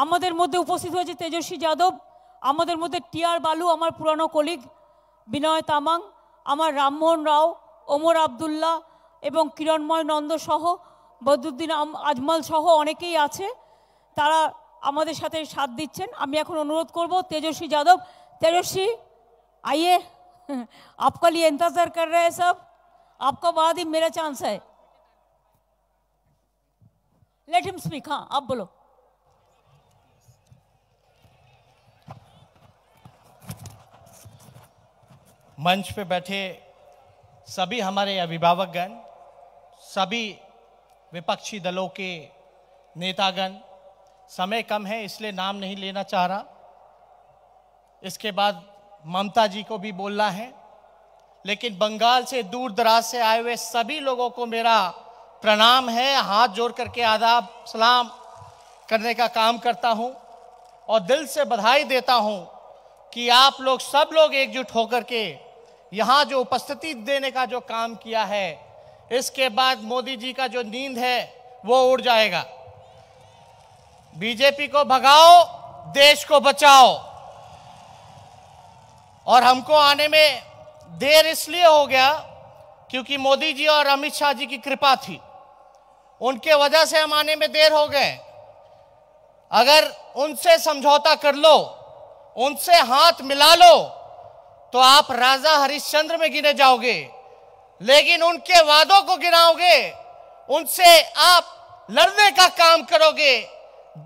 আমাদের মধ্যে উপস্থিত হয়েছে তেজস্বী যাদব, আমাদের মধ্যে টিআর বালু, আমার পুরানো কলিগ বিনয় তামাং, আমার রামমোহন রাও, ওমর আবদুল্লাহ এবং কিরণময় নন্দ সহ বদরুদ্দিন আজমল সহ অনেকেই আছে, তারা আমাদের সাথে সাথ দিচ্ছেন। আমি এখন অনুরোধ করব तेजस्वी যাদব, तेजस्वी आइए, आपका लिए इंतजार कर रहे हैं सब, आपका बाद ही मेरा चांस है, लेट हिम स्पीक। हाँ आप बोलो। मंच पे बैठे सभी हमारे अभिभावकगण, सभी विपक्षी दलों के नेतागण, समय कम है इसलिए नाम नहीं लेना चाह रहा। इसके बाद ममता जी को भी बोलना है, लेकिन बंगाल से दूर दराज से आए हुए सभी लोगों को मेरा प्रणाम है। हाथ जोड़ करके आदाब सलाम करने का काम करता हूं और दिल से बधाई देता हूं कि आप लोग सब लोग एकजुट होकर के यहाँ जो उपस्थिति देने का जो काम किया है, इसके बाद मोदी जी का जो नींद है वो उड़ जाएगा। बीजेपी को भगाओ, देश को बचाओ। और हमको आने में देर इसलिए हो गया क्योंकि मोदी जी और अमित शाह जी की कृपा थी, उनके वजह से हम आने में देर हो गए। अगर उनसे समझौता कर लो, उनसे हाथ मिला लो तो आप राजा हरिश्चंद्र में गिने जाओगे, लेकिन उनके वादों को गिनाओगे, उनसे आप लड़ने का काम करोगे,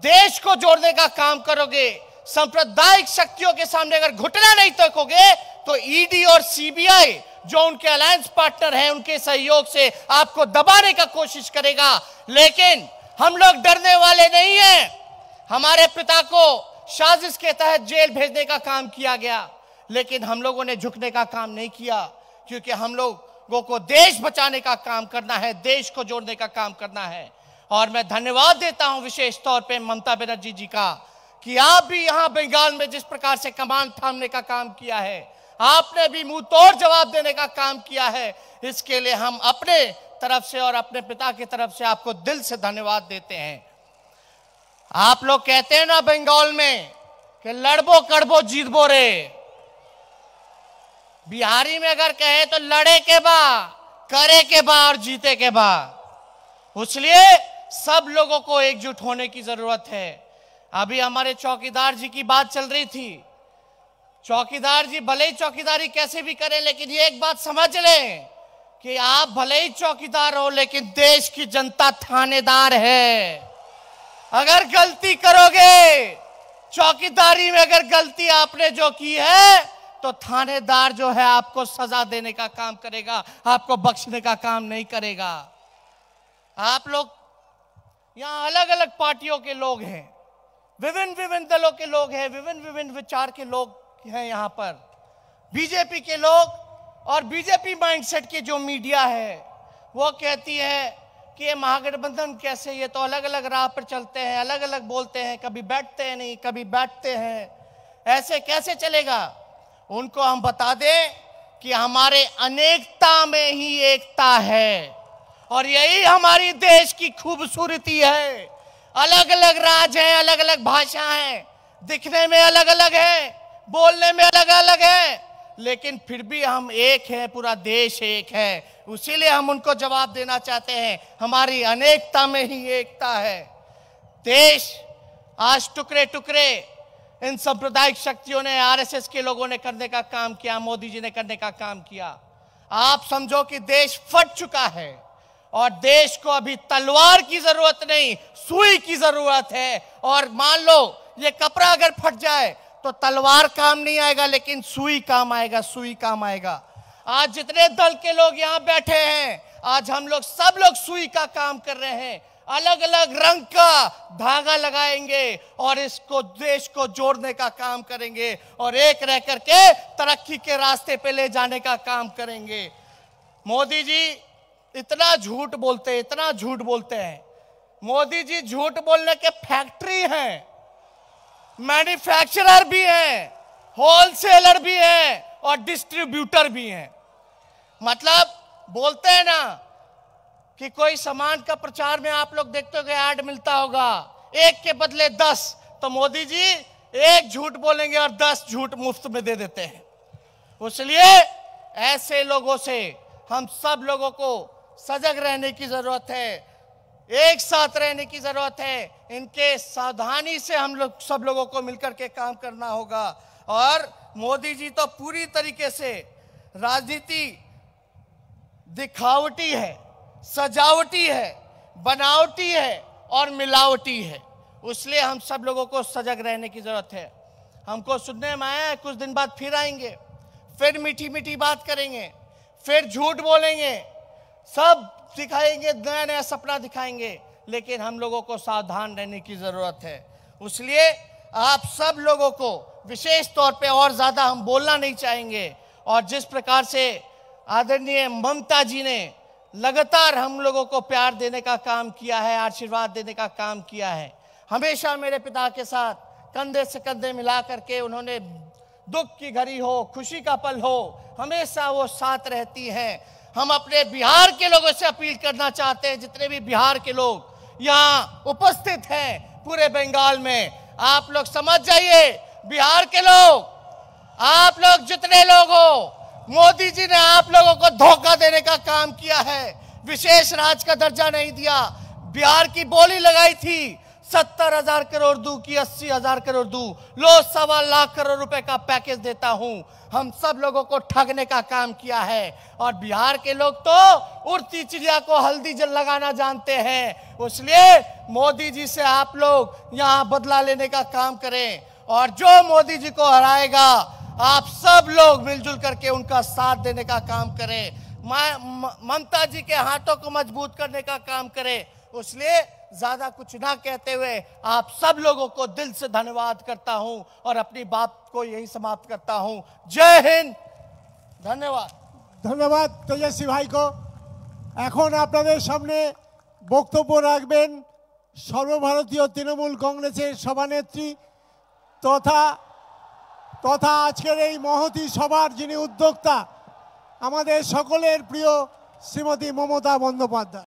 देश को जोड़ने का काम करोगे। सांप्रदायिक शक्तियों के सामने अगर घुटना नहीं टेकोगे तो ईडी और सीबीआई जो उनके अलायंस पार्टनर हैं, उनके सहयोग से आपको दबाने का कोशिश करेगा। लेकिन हम लोग डरने वाले नहीं हैं। हमारे पिता को साजिश के तहत जेल भेजने का काम किया गया, लेकिन हम लोगों ने झुकने का काम नहीं किया, क्योंकि हम लोगों को देश बचाने का काम करना है, देश को जोड़ने का काम करना है। और मैं धन्यवाद देता हूं विशेष तौर पे ममता बनर्जी जी का कि आप भी यहां बंगाल में जिस प्रकार से कमान थामने का काम किया है, आपने भी मुंह तोड़ जवाब देने का काम किया है। इसके लिए हम अपने तरफ से और अपने पिता की तरफ से आपको दिल से धन्यवाद देते हैं। आप लोग कहते हैं ना बंगाल में कि लड़बो कड़बो जीतबो रे, बिहारी में अगर कहे तो लड़े के बा, करे के बा और जीते के बा। इसलिए सब लोगों को एकजुट होने की जरूरत है। अभी हमारे चौकीदार जी की बात चल रही थी। चौकीदार जी भले ही चौकीदारी कैसे भी करें, लेकिन ये एक बात समझ लें कि आप भले ही चौकीदार हो, लेकिन देश की जनता थानेदार है। अगर गलती करोगे, चौकीदारी में अगर गलती आपने जो की है, तो थानेदार जो है आपको सजा देने का काम करेगा, आपको बख्शने का काम नहीं करेगा। आप लोग यहाँ अलग अलग पार्टियों के लोग हैं, विभिन्न विभिन्न दलों के लोग हैं, विभिन्न विभिन्न विचार के लोग हैं यहाँ पर। बीजेपी के लोग और बीजेपी माइंडसेट की जो मीडिया है वो कहती है कि ये महागठबंधन कैसे, ये तो अलग अलग राह पर चलते हैं, अलग अलग बोलते हैं, कभी बैठते हैं नहीं, कभी बैठते हैं, ऐसे कैसे चलेगा। उनको हम बता दें कि हमारे अनेकता में ही एकता है, और यही हमारी देश की खूबसूरती है। अलग अलग राज्य हैं, अलग अलग भाषा हैं, दिखने में अलग अलग है, बोलने में अलग अलग है, लेकिन फिर भी हम एक हैं, पूरा देश एक है। इसीलिए हम उनको जवाब देना चाहते हैं, हमारी अनेकता में ही एकता है। देश आज टुकड़े टुकड़े इन सांप्रदायिक शक्तियों ने, आरएसएस के लोगों ने करने का काम किया, मोदी जी ने करने का काम किया। आप समझो कि देश फट चुका है, और देश को अभी तलवार की जरूरत नहीं, सुई की जरूरत है। और मान लो ये कपड़ा अगर फट जाए तो तलवार काम नहीं आएगा, लेकिन सुई काम आएगा, सुई काम आएगा। आज जितने दल के लोग यहाँ बैठे हैं, आज हम लोग सब लोग सुई का काम कर रहे हैं, अलग अलग रंग का धागा लगाएंगे और इसको, देश को जोड़ने का काम करेंगे, और एक रह करके तरक्की के रास्ते पे ले जाने का काम करेंगे। मोदी जी इतना झूठ बोलते हैं, इतना झूठ बोलते हैं। मोदी जी झूठ बोलने के फैक्ट्री हैं, मैन्युफैक्चरर भी हैं, होलसेलर भी हैं और डिस्ट्रीब्यूटर भी हैं। मतलब बोलते हैं ना कि कोई सामान का प्रचार में आप लोग देखते हो, ऐड मिलता होगा, एक के बदले 10, तो मोदी जी एक झूठ बोलेंगे और 10 झूठ मुफ्त में दे देते हैं। इसलिए ऐसे लोगों से हम सब लोगों को सजग रहने की जरूरत है, एक साथ रहने की जरूरत है। इनके सावधानी से हम लोग सब लोगों को मिलकर के काम करना होगा। और मोदी जी तो पूरी तरीके से राजनीति दिखावटी है, सजावटी है, बनावटी है और मिलावटी है। इसलिए हम सब लोगों को सजग रहने की जरूरत है। हमको सुनने में आया है कुछ दिन बाद फिर आएंगे, फिर मीठी मीठी बात करेंगे, फिर झूठ बोलेंगे, सब दिखाएंगे, नया नया सपना दिखाएंगे, लेकिन हम लोगों को सावधान रहने की जरूरत है। इसलिए आप सब लोगों को विशेष तौर पे और ज्यादा हम बोलना नहीं चाहेंगे। और जिस प्रकार से आदरणीय ममता जी ने लगातार हम लोगों को प्यार देने का काम किया है, आशीर्वाद देने का काम किया है, हमेशा मेरे पिता के साथ कंधे से कंधे मिला करके उन्होंने दुख की घड़ी हो, खुशी का पल हो, हमेशा वो साथ रहती हैं। हम अपने बिहार के लोगों से अपील करना चाहते हैं, जितने भी बिहार के लोग यहाँ उपस्थित हैं पूरे बंगाल में, आप लोग समझ जाइए, बिहार के लोग, आप लोग जितने लोग हो, मोदी जी ने आप लोगों को धोखा देने का काम किया है। विशेष राज्य का दर्जा नहीं दिया, बिहार की बोली लगाई थी 70,000 करोड़ दूं की 80,000 करोड़ दूं, लो 1.25 लाख करोड़ रुपए का पैकेज देता हूं। हम सब लोगों को ठगने का काम किया है। और बिहार के लोग तो उड़ती चिड़िया को हल्दी जल लगाना जानते हैं। इसलिए मोदी जी से आप लोग यहाँ बदला लेने का काम करें, और जो मोदी जी को हराएगा आप सब लोग मिलजुल करके उनका साथ देने का काम करें, ममता जी के हाथों को मजबूत करने का काम करें। इसलिए ज्यादा कुछ ना कहते हुए आप सब लोगों को दिल से धन्यवाद करता हूं और अपनी बात को यही समाप्त करता हूं। जय हिंद, धन्यवाद। ধন্যবাদ তেজস্বী ভাইকে। এখন আপনাদের সামনে বক্তব্য রাখবেন সর্বভারতীয় তৃণমূল কংগ্রেসের সভানেত্রী তথা আজকের এই মহতী সভার যিনি উদ্যোক্তা, আমাদের সকলের প্রিয় শ্রীমতী মমতা বন্দ্যোপাধ্যায়।